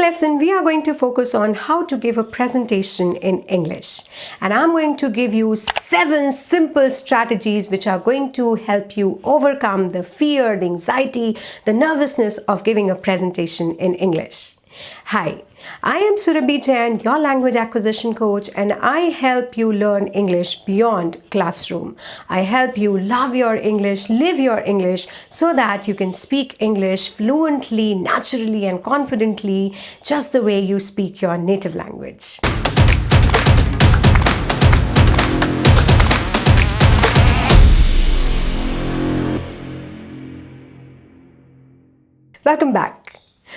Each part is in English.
lesson, we are going to focus on how to give a presentation in English. And I'm going to give you 7 simple strategies which are going to help you overcome the fear, the anxiety, the nervousness of giving a presentation in English. Hi, I am Surabhi Jain, your language acquisition coach, and I help you learn English beyond classroom. I help you love your English, live your English, so that you can speak English fluently, naturally, and confidently, just the way you speak your native language. Welcome back.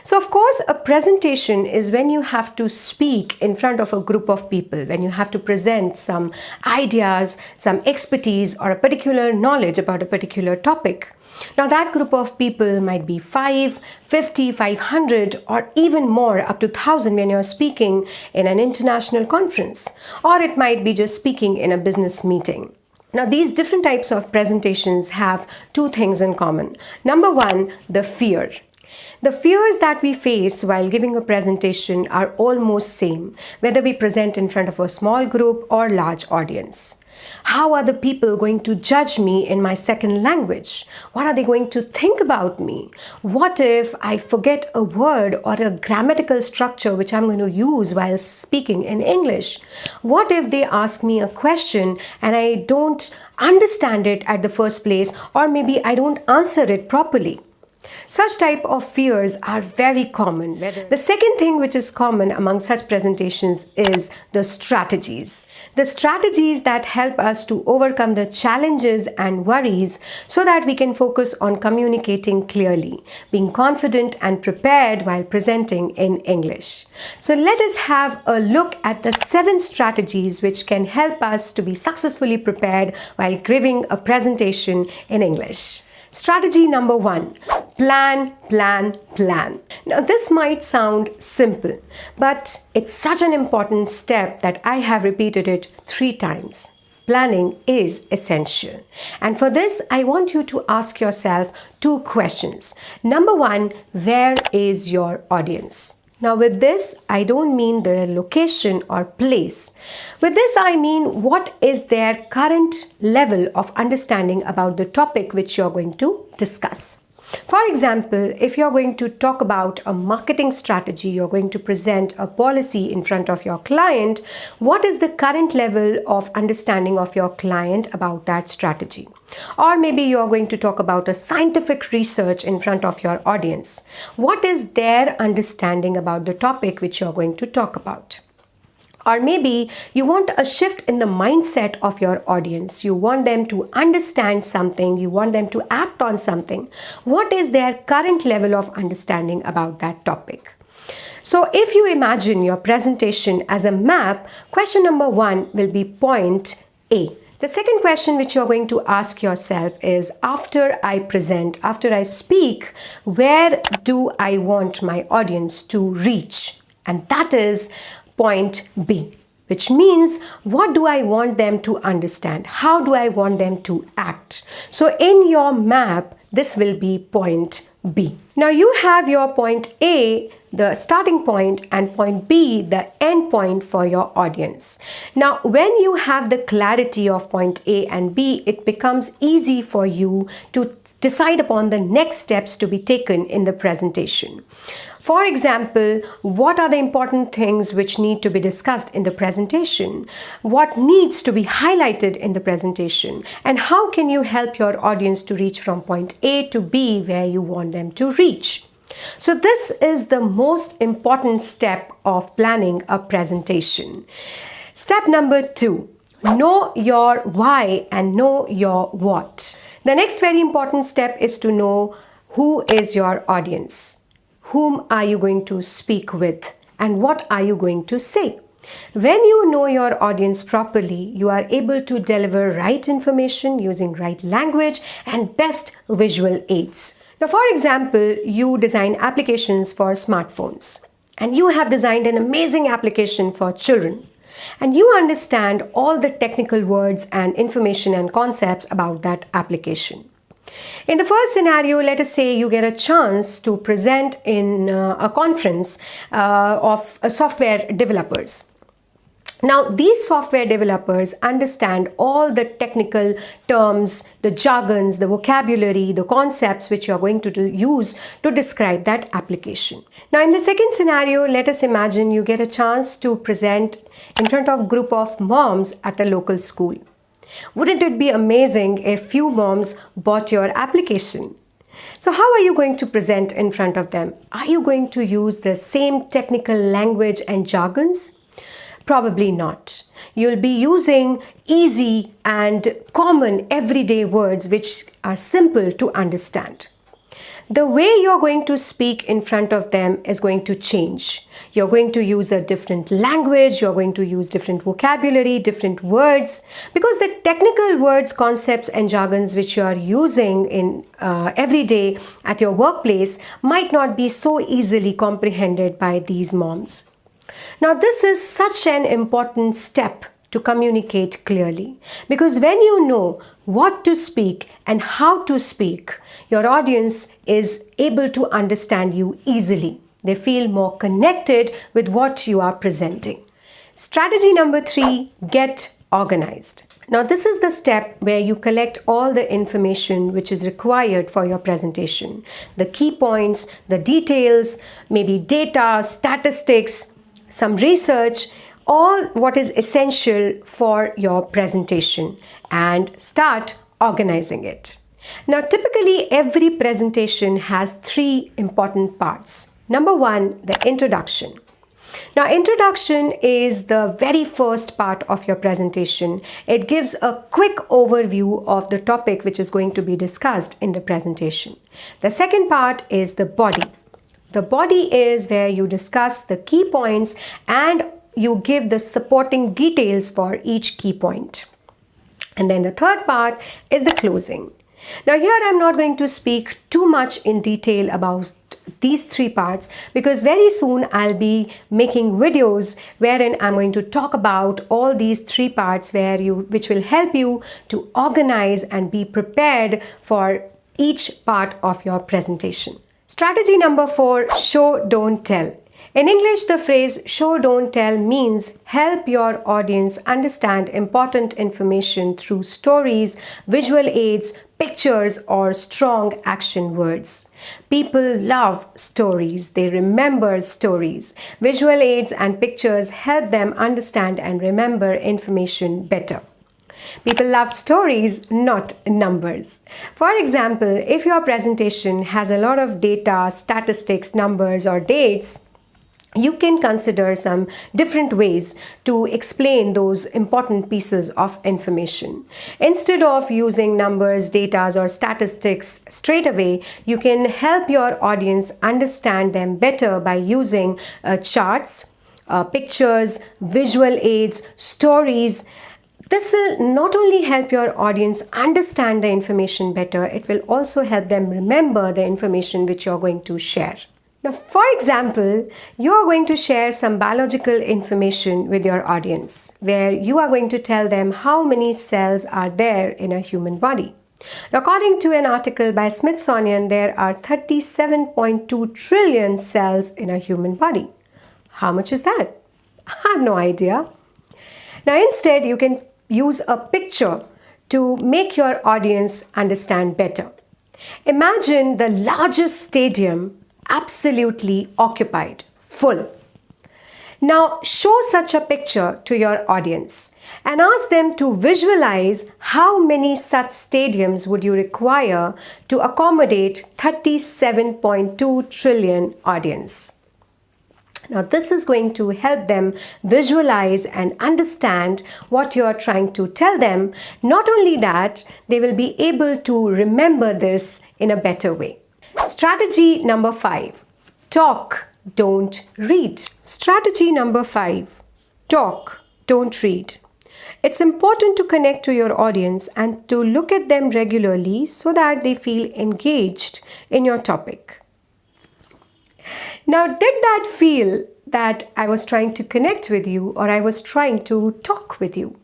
So of course, a presentation is when you have to speak in front of a group of people, when you have to present some ideas, some expertise, or a particular knowledge about a particular topic. Now that group of people might be 5, 50, 500, or even more, up to 1,000 when you're speaking in an international conference, or it might be just speaking in a business meeting. Now, these different types of presentations have 2 things in common. Number 1, the fear. The fears that we face while giving a presentation are almost same, whether we present in front of a small group or large audience. How are the people going to judge me in my second language? What are they going to think about me? What if I forget a word or a grammatical structure which I'm going to use while speaking in English? What if they ask me a question and I don't understand it at the first place, or maybe I don't answer it properly? Such type of fears are very common. The second thing which is common among such presentations is the strategies. The strategies that help us to overcome the challenges and worries so that we can focus on communicating clearly, being confident and prepared while presenting in English. So let us have a look at the 7 strategies which can help us to be successfully prepared while giving a presentation in English. Strategy number 1, plan, plan, plan. Now this might sound simple, but it's such an important step that I have repeated it 3 times. Planning is essential. And for this, I want you to ask yourself 2 questions. Number 1, where is your audience? Now with this, I don't mean the location or place. With this, I mean what is their current level of understanding about the topic which you're going to discuss. For example, if you're going to talk about a marketing strategy, you're going to present a policy in front of your client, what is the current level of understanding of your client about that strategy? Or maybe you're going to talk about a scientific research in front of your audience. What is their understanding about the topic which you're going to talk about? Or maybe you want a shift in the mindset of your audience. You want them to understand something. You want them to act on something. What is their current level of understanding about that topic? So if you imagine your presentation as a map, question number 1 will be point A. The second question which you're going to ask yourself is, after I present, after I speak, where do I want my audience to reach? And that is point B, which means what do I want them to understand? How do I want them to act? So in your map, this will be point B. Now you have your point A, the starting point, and point B, the end point for your audience. Now, when you have the clarity of point A and B, it becomes easy for you to decide upon the next steps to be taken in the presentation. For example, what are the important things which need to be discussed in the presentation? What needs to be highlighted in the presentation? And how can you help your audience to reach from point A to B where you want them to reach? So this is the most important step of planning a presentation. Step number 2, know your why and know your what. The next very important step is to know who is your audience. Whom are you going to speak with? And what are you going to say? When you know your audience properly, you are able to deliver right information using right language and best visual aids. Now, for example, you design applications for smartphones, and you have designed an amazing application for children, and you understand all the technical words and information and concepts about that application. In the first scenario, let us say you get a chance to present in a conference of software developers. Now, these software developers understand all the technical terms, the jargons, the vocabulary, the concepts which you are going to use to describe that application. Now, in the second scenario, let us imagine you get a chance to present in front of a group of moms at a local school. Wouldn't it be amazing if few moms bought your application? So how are you going to present in front of them? Are you going to use the same technical language and jargons? Probably not. You'll be using easy and common everyday words which are simple to understand. The way you're going to speak in front of them is going to change. You're going to use a different language, you're going to use different vocabulary, different words, because the technical words, concepts and jargons which you are using in every day at your workplace might not be so easily comprehended by these moms. Now, this is such an important step to communicate clearly, because when you know what to speak and how to speak, your audience is able to understand you easily. They feel more connected with what you are presenting. Strategy number 3, get organized. Now, this is the step where you collect all the information which is required for your presentation. The key points, the details, maybe data, statistics, some research, all what is essential for your presentation, and start organizing it. Now, typically every presentation has 3 important parts. Number 1, the introduction. Now, introduction is the very first part of your presentation. It gives a quick overview of the topic which is going to be discussed in the presentation. The second part is the body. The body is where you discuss the key points and you give the supporting details for each key point. And then the third part is the closing. Now, here I'm not going to speak too much in detail about these 3 parts, because very soon I'll be making videos wherein I'm going to talk about all these 3 parts which will help you to organize and be prepared for each part of your presentation. Strategy number 4, show, don't tell. In English, the phrase show, don't tell means help your audience understand important information through stories, visual aids, pictures, or strong action words. People love stories. They remember stories. Visual aids and pictures help them understand and remember information better. People love stories, not numbers. For example, if your presentation has a lot of data, statistics, numbers, or dates, you can consider some different ways to explain those important pieces of information. Instead of using numbers, data, or statistics straight away, you can help your audience understand them better by using charts, pictures, visual aids, stories. This will not only help your audience understand the information better, it will also help them remember the information which you're going to share. Now, for example, you are going to share some biological information with your audience, where you are going to tell them how many cells are there in a human body. Now, according to an article by Smithsonian, there are 37.2 trillion cells in a human body. How much is that? I have no idea. Now, instead, you can use a picture to make your audience understand better. Imagine the largest stadium absolutely occupied, full. Now, show such a picture to your audience and ask them to visualize how many such stadiums would you require to accommodate 37.2 trillion audience. Now, this is going to help them visualize and understand what you are trying to tell them. Not only that, they will be able to remember this in a better way. Strategy number 5, talk, don't read. Strategy number 5, talk, don't read. It's important to connect to your audience and to look at them regularly so that they feel engaged in your topic. Now, did that feel that I was trying to connect with you or I was trying to talk with you?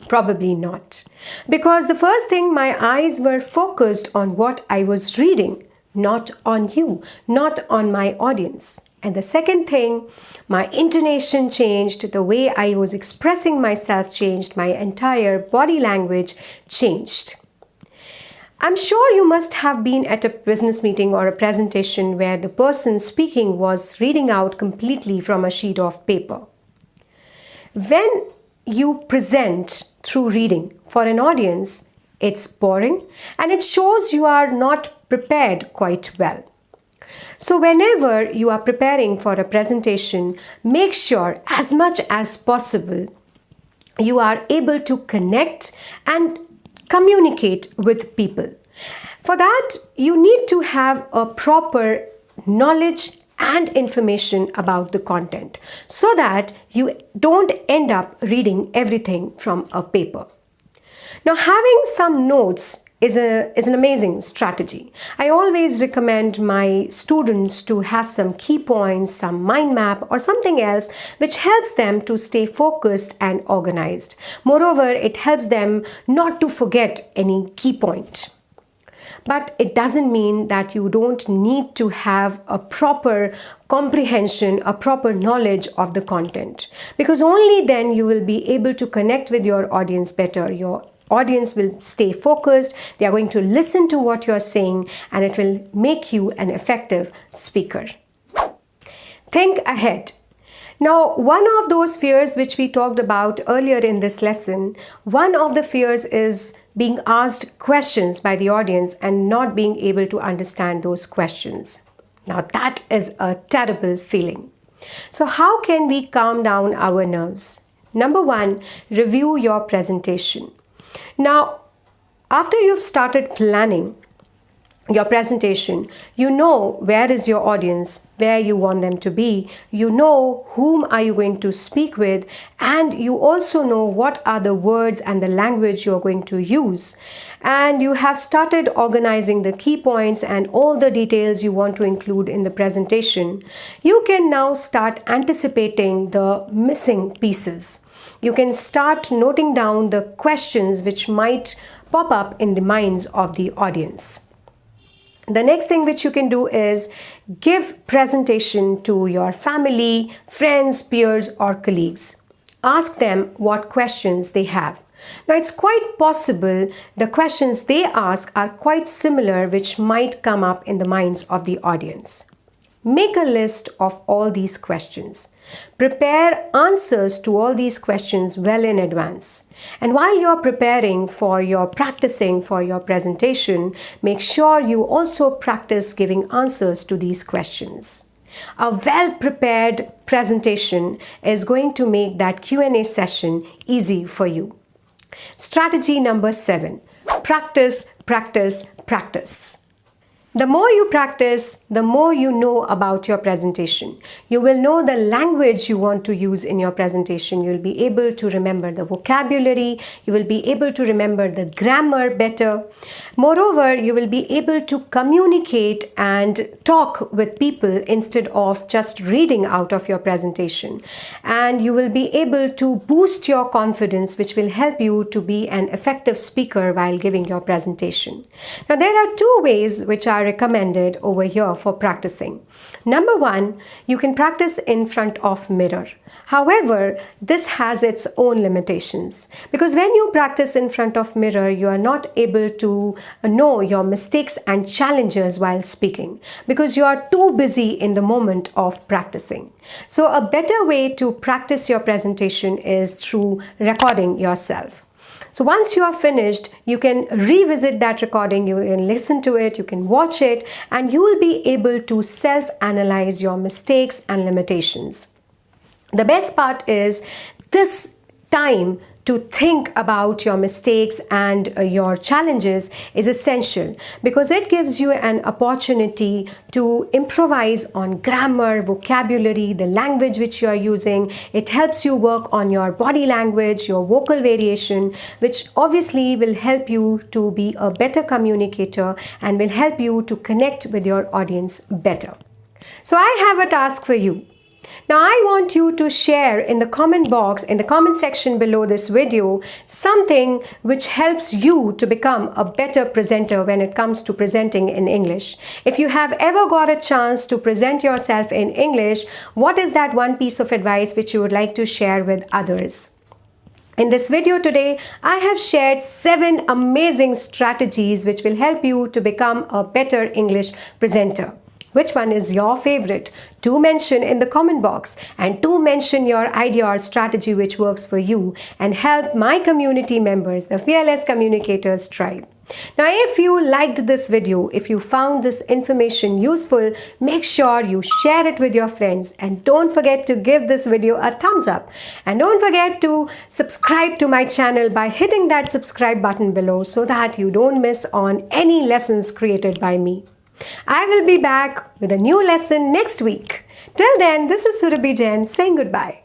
Probably not. Because the first thing, my eyes were focused on what I was reading, not on you, not on my audience. And the second thing, my intonation changed, the way I was expressing myself changed, my entire body language changed. I'm sure you must have been at a business meeting or a presentation where the person speaking was reading out completely from a sheet of paper. When you present through reading for an audience, it's boring and it shows you are not prepared quite well. So whenever you are preparing for a presentation, make sure as much as possible you are able to connect and communicate with people. For that, you need to have a proper knowledge and information about the content so that you don't end up reading everything from a paper. Now, having some notes is an amazing strategy. I always recommend my students to have some key points, some mind map or something else which helps them to stay focused and organized. Moreover, it helps them not to forget any key point. But it doesn't mean that you don't need to have a proper comprehension, a proper knowledge of the content. Because only then you will be able to connect with your audience better. Your audience will stay focused, they are going to listen to what you are saying, and it will make you an effective speaker. Think ahead. Now, one of those fears which we talked about earlier in this lesson, one of the fears is being asked questions by the audience and not being able to understand those questions. Now, that is a terrible feeling. So, how can we calm down our nerves? Number one, review your presentation. Now, after you've started planning your presentation, you know where is your audience, where you want them to be, you know whom are you going to speak with, and you also know what are the words and the language you're going to use. And you have started organizing the key points and all the details you want to include in the presentation. You can now start anticipating the missing pieces. You can start noting down the questions which might pop up in the minds of the audience. The next thing which you can do is give presentation to your family, friends, peers, or colleagues. Ask them what questions they have. Now, it's quite possible the questions they ask are quite similar, which might come up in the minds of the audience. Make a list of all these questions. Prepare answers to all these questions well in advance. And while you're preparing for your practicing for your presentation, make sure you also practice giving answers to these questions. A well-prepared presentation is going to make that Q&A session easy for you. Strategy number 7, practice, practice, practice. The more you practice, the more you know about your presentation. You will know the language you want to use in your presentation. You'll be able to remember the vocabulary. You will be able to remember the grammar better. Moreover, you will be able to communicate and talk with people instead of just reading out of your presentation. And you will be able to boost your confidence, which will help you to be an effective speaker while giving your presentation. Now, there are 2 ways which are recommended over here for practicing. Number 1, you can practice in front of mirror. However, this has its own limitations because when you practice in front of mirror, you are not able to know your mistakes and challenges while speaking because you are too busy in the moment of practicing. So a better way to practice your presentation is through recording yourself. So once you are finished, you can revisit that recording, you can listen to it, you can watch it, and you will be able to self-analyze your mistakes and limitations. The best part is this time to think about your mistakes and your challenges is essential because it gives you an opportunity to improvise on grammar, vocabulary, the language which you are using. It helps you work on your body language, your vocal variation, which obviously will help you to be a better communicator and will help you to connect with your audience better. So I have a task for you. Now, I want you to share in the comment box, in the comment section below this video, something which helps you to become a better presenter when it comes to presenting in English. If you have ever got a chance to present yourself in English, what is that one piece of advice which you would like to share with others? In this video today, I have shared 7 amazing strategies which will help you to become a better English presenter. Which one is your favorite? Do mention in the comment box, and do mention your idea or strategy which works for you, and help my community members, the Fearless Communicators Tribe. Now, if you liked this video, if you found this information useful, make sure you share it with your friends, and don't forget to give this video a thumbs up. And don't forget to subscribe to my channel by hitting that subscribe button below so that you don't miss on any lessons created by me. I will be back with a new lesson next week. Till then, this is Surabhi Jain saying goodbye.